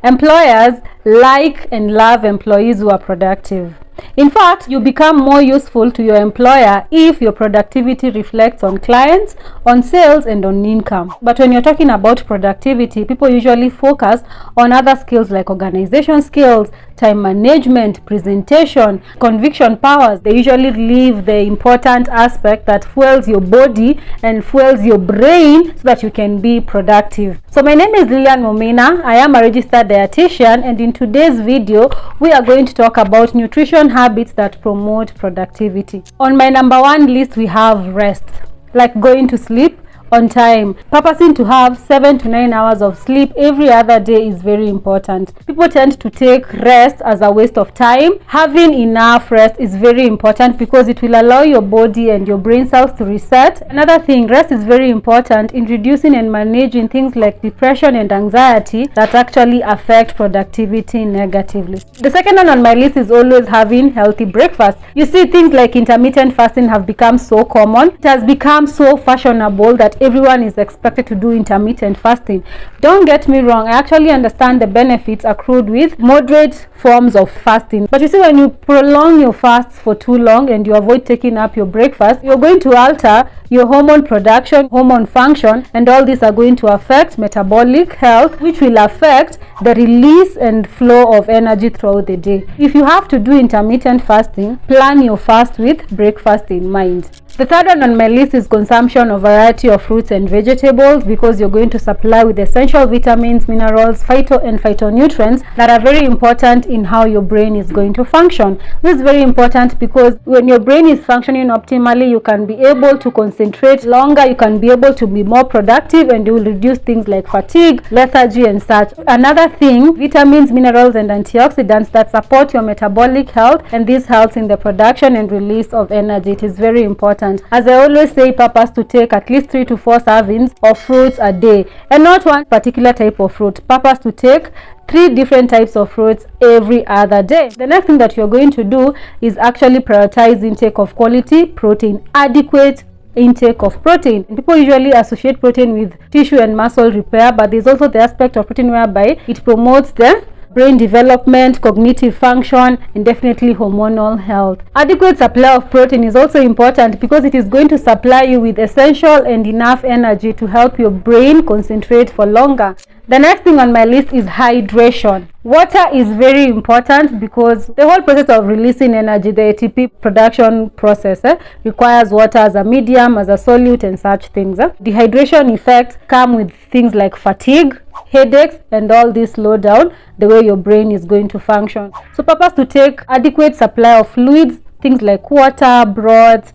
Employers like and love employees who are productive. In fact, you become more useful to your employer if your productivity reflects on clients, on sales, and on income. But when you're talking about productivity, people usually focus on other skills like organization skills, time management, presentation, conviction powers. They usually leave the important aspect that fuels your body and fuels your brain so that you can be productive. So my name is Lilian Momina. I am a registered dietitian, and in today's video, we are going to talk about nutrition habits that promote productivity. On my number one list, we have rest, like going to sleep on time. Purposing to have 7 to 9 hours of sleep every other day is very important. People tend to take rest as a waste of time. Having enough rest is very important because it will allow your body and your brain cells to reset. Another thing, rest is very important in reducing and managing things like depression and anxiety that actually affect productivity negatively. The second one on my list is always having healthy breakfast. You see, things like intermittent fasting have become so common. It has become so fashionable that everyone is expected to do intermittent fasting. Don't get me wrong, I actually understand the benefits accrued with moderate forms of fasting. But you see, when you prolong your fasts for too long and you avoid taking up your breakfast, you're going to alter your hormone production, hormone function, and all these are going to affect metabolic health, which will affect the release and flow of energy throughout the day. If you have to do intermittent fasting, plan your fast with breakfast in mind. The third one on my list is consumption of variety of fruits and vegetables, because you're going to supply with essential vitamins, minerals, phytonutrients that are very important in how your brain is going to function. This is very important because when your brain is functioning optimally, you can be able to concentrate longer, you can be able to be more productive, and you will reduce things like fatigue, lethargy, and such. Another thing, vitamins, minerals, and antioxidants that support your metabolic health, and this helps in the production and release of energy. It is very important. As I always say, purpose to take at least 3 to 4 servings of fruits a day, and not one particular type of fruit. Purpose to take 3 different types of fruits every other day. The next thing that you're going to do is actually prioritize intake of quality protein, adequate intake of protein. People usually associate protein with tissue and muscle repair, but there's also the aspect of protein whereby it promotes the brain development, cognitive function, and definitely hormonal health. Adequate supply of protein is also important because it is going to supply you with essential and enough energy to help your brain concentrate for longer. The next thing on my list is hydration. Water is very important because the whole process of releasing energy, the ATP production process, requires water as a medium, as a solute, and such things. Dehydration effects come with things like fatigue, headaches, and all this slow down the way your brain is going to function. So purpose to take adequate supply of fluids, things like water, broths,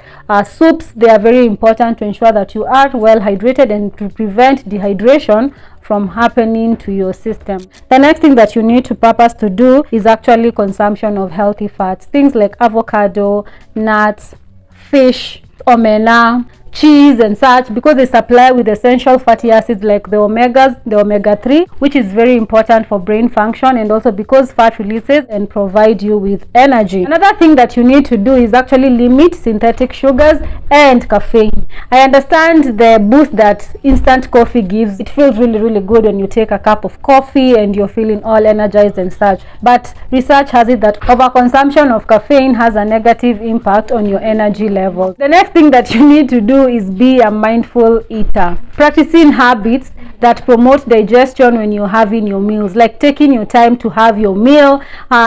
soups. They are very important to ensure that you are well hydrated and to prevent dehydration from happening to your system. The next thing that you need to purpose to do is actually consumption of healthy fats, things like avocado, nuts, fish, omena, cheese, and such, because they supply with essential fatty acids like the omegas, the omega-3, which is very important for brain function, and also because fat releases and provide you with energy. Another thing that you need to do is actually limit synthetic sugars and caffeine. I understand the boost that instant coffee gives. It feels really good when you take a cup of coffee and you're feeling all energized and such, but research has it that overconsumption of caffeine has a negative impact on your energy levels. The next thing that you need to do is be a mindful eater. Practicing habits that promote digestion when you're having your meals, like taking your time to have your meal,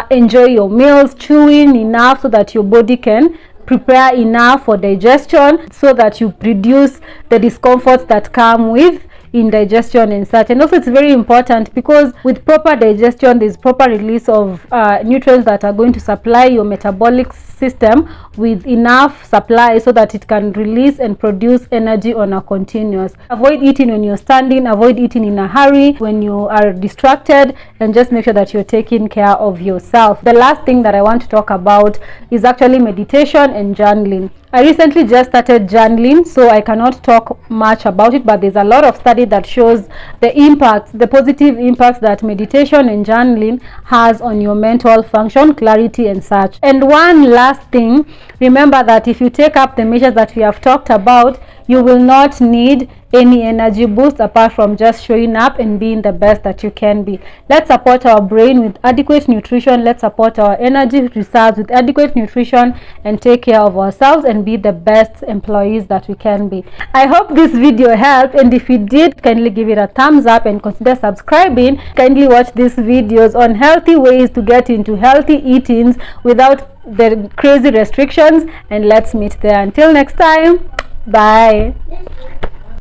enjoy your meals, chewing enough so that your body can prepare enough for digestion, so that you reduce the discomforts that come with indigestion and such. And also it's very important because with proper digestion, there's proper release of nutrients that are going to supply your metabolic system with enough supply so that it can release and produce energy on a continuous. Avoid eating when you're standing, avoid eating in a hurry when you are distracted, and just make sure that you're taking care of yourself. The last thing that I want to talk about is actually meditation and journaling. I recently just started journaling, so I cannot talk much about it, but there's a lot of study that shows the impacts, the positive impacts that meditation and journaling has on your mental function, clarity, and such. And one last thing, remember that if you take up the measures that we have talked about, you will not need any energy boost apart from just showing up and being the best that you can be. Let's support our brain with adequate nutrition. Let's support our energy reserves with adequate nutrition and take care of ourselves and be the best employees that we can be. I hope this video helped, and if it did, kindly give it a thumbs up and consider subscribing. Kindly watch these videos on healthy ways to get into healthy eatings without the crazy restrictions, and let's meet there. Until next time, bye.